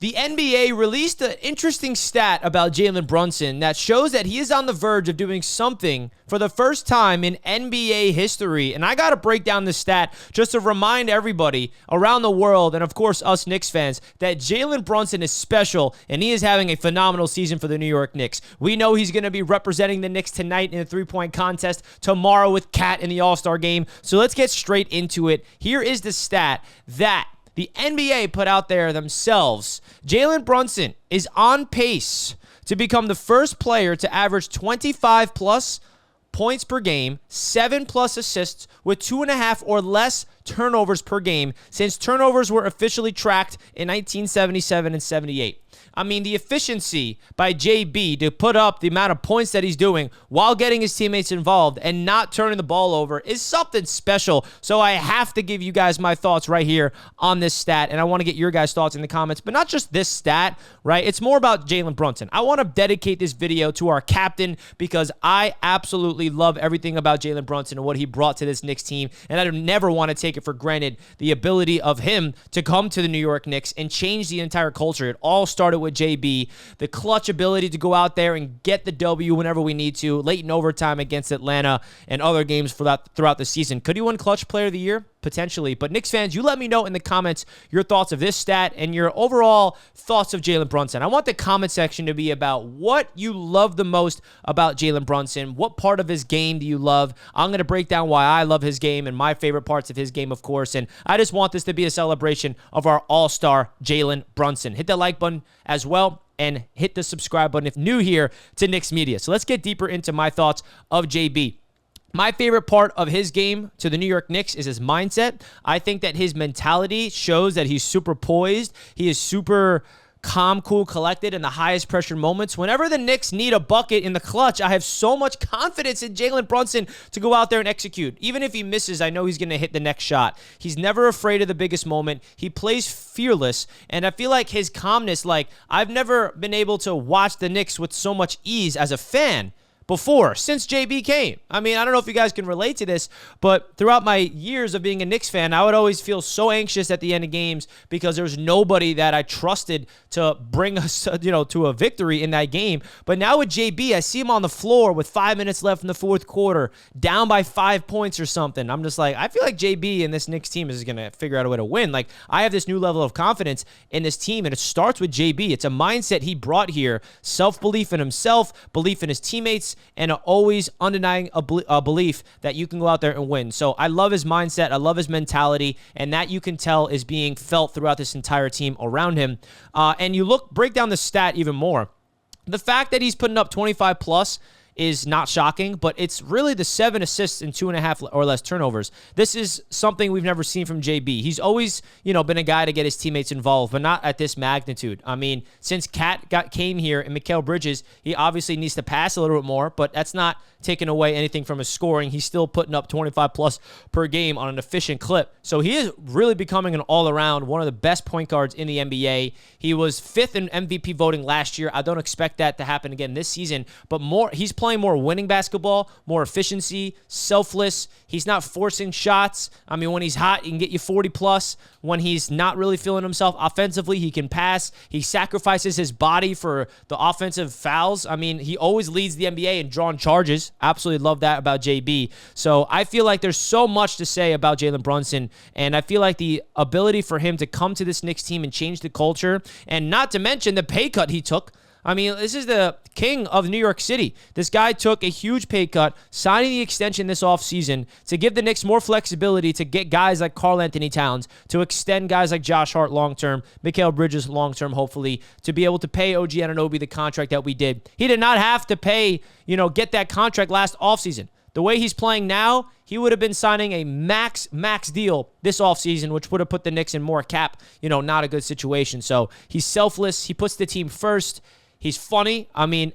The NBA released an interesting stat about Jalen Brunson that shows that he is on the verge of doing something for the first time in NBA history. And I got to break down this stat just to remind everybody around the world, and of course us Knicks fans, that Jalen Brunson is special and he is having a phenomenal season for the New York Knicks. We know he's going to be representing the Knicks tonight in a three-point contest, tomorrow with Cat in the All-Star game. So let's get straight into it. Here is the stat that the NBA put out there themselves. Jalen Brunson is on pace to become the first player to average 25-plus points per game, 7-plus assists with 2.5 or less turnovers per game since turnovers were officially tracked in 1977 and 78. I mean, the efficiency by JB to put up the amount of points that he's doing while getting his teammates involved and not turning the ball over is something special. So I have to give you guys my thoughts right here on this stat, and I want to get your guys' thoughts in the comments. But not just this stat, right? It's more about Jalen Brunson. I want to dedicate this video to our captain because I absolutely love everything about Jalen Brunson and what he brought to this Knicks team, and I never want to take it for granted the ability of him to come to the New York Knicks and change the entire culture. It all started with JB, the clutch ability to go out there and get the W whenever we need to, late in overtime against Atlanta and other games throughout the season. Could he win Clutch Player of the Year? Potentially. But Knicks fans, you let me know in the comments your thoughts of this stat and your overall thoughts of Jalen Brunson. I want the comment section to be about what you love the most about Jalen Brunson. What part of his game do you love? I'm going to break down why I love his game and my favorite parts of his game, of course. And I just want this to be a celebration of our all-star Jalen Brunson. Hit that like button as well and hit the subscribe button if new here to Knicks Media. So let's get deeper into my thoughts of JB. My favorite part of his game to the New York Knicks is his mindset. I think that his mentality shows that he's super poised. He is super calm, cool, collected in the highest pressure moments. Whenever the Knicks need a bucket in the clutch, I have so much confidence in Jalen Brunson to go out there and execute. Even if he misses, I know he's going to hit the next shot. He's never afraid of the biggest moment. He plays fearless, and I feel like his calmness, like I've never been able to watch the Knicks with so much ease as a fan before, since JB came. I mean, I don't know if you guys can relate to this, but throughout my years of being a Knicks fan, I would always feel so anxious at the end of games because there was nobody that I trusted to bring us, to a victory in that game. But now with JB, I see him on the floor with 5 minutes left in the fourth quarter, down by 5 points or something. I'm just like, I feel like JB and this Knicks team is going to figure out a way to win. Like, I have this new level of confidence in this team, and it starts with JB. It's a mindset he brought here, self-belief in himself, belief in his teammates, and always undenying a belief that you can go out there and win. So I love his mindset. I love his mentality, and that you can tell is being felt throughout this entire team around him. And you break down the stat even more. The fact that he's putting up 25 plus is not shocking, but it's really the 7 assists and 2.5 or less turnovers. This is something we've never seen from JB. He's always, been a guy to get his teammates involved, but not at this magnitude. I mean, since Cat came here and Mikal Bridges, he obviously needs to pass a little bit more, but that's not taking away anything from his scoring. He's still putting up 25 plus per game on an efficient clip. So he is really becoming an all-around, one of the best point guards in the NBA. He was 5th in MVP voting last year. I don't expect that to happen again this season, but he's playing more winning basketball, more efficiency, selfless. He's not forcing shots. I mean, when he's hot, he can get you 40 plus. When he's not really feeling himself offensively, he can pass. He sacrifices his body for the offensive fouls. I mean, he always leads the NBA in drawn charges. Absolutely love that about JB. So I feel like there's so much to say about Jalen Brunson, and I feel like the ability for him to come to this Knicks team and change the culture, and not to mention the pay cut he took. I mean, this is the king of New York City. This guy took a huge pay cut, signing the extension this offseason to give the Knicks more flexibility to get guys like Karl Anthony Towns, to extend guys like Josh Hart long-term, Mikal Bridges long-term, hopefully, to be able to pay OG Anunoby the contract that we did. He did not have to pay, get that contract last offseason. The way he's playing now, he would have been signing a max deal this offseason, which would have put the Knicks in more cap, not a good situation. So he's selfless. He puts the team first. He's funny. I mean,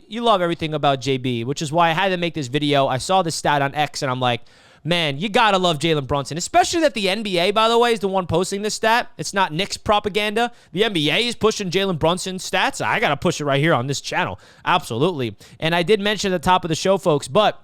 you love everything about JB, which is why I had to make this video. I saw this stat on X, and I'm like, man, you got to love Jalen Brunson, especially that the NBA, by the way, is the one posting this stat. It's not Knicks propaganda. The NBA is pushing Jalen Brunson stats. I got to push it right here on this channel. Absolutely. And I did mention at the top of the show, folks, but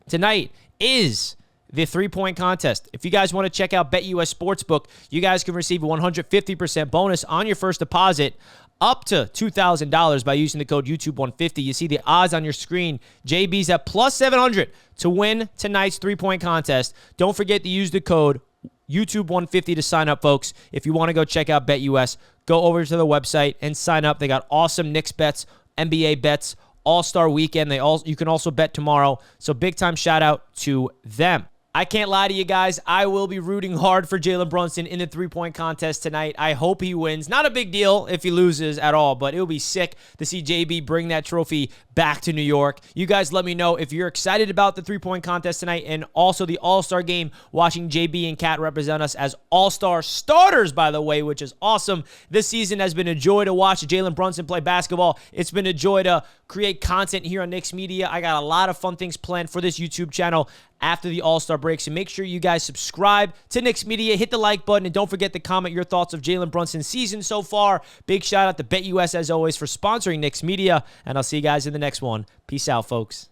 tonight is the three-point contest. If you guys want to check out BetUS Sportsbook, you guys can receive a 150% bonus on your first deposit up to $2,000 by using the code YouTube150. You see the odds on your screen. JB's at plus 700 to win tonight's three-point contest. Don't forget to use the code YouTube150 to sign up, folks. If you want to go check out BetUS, go over to the website and sign up. They got awesome Knicks bets, NBA bets, All-Star Weekend. You can also bet tomorrow. So big-time shout-out to them. I can't lie to you guys. I will be rooting hard for Jalen Brunson in the three-point contest tonight. I hope he wins. Not a big deal if he loses at all, but it'll be sick to see JB bring that trophy back to New York. You guys let me know if you're excited about the three-point contest tonight and also the All-Star game, watching JB and Kat represent us as All-Star starters, by the way, which is awesome. This season has been a joy to watch Jalen Brunson play basketball. It's been a joy to create content here on Knicks Media. I got a lot of fun things planned for this YouTube channel after the All-Star break. So make sure you guys subscribe to Knicks Media, hit the like button, and don't forget to comment your thoughts of Jalen Brunson's season so far. Big shout out to BetUS, as always, for sponsoring Knicks Media, and I'll see you guys in the next one. Peace out, folks.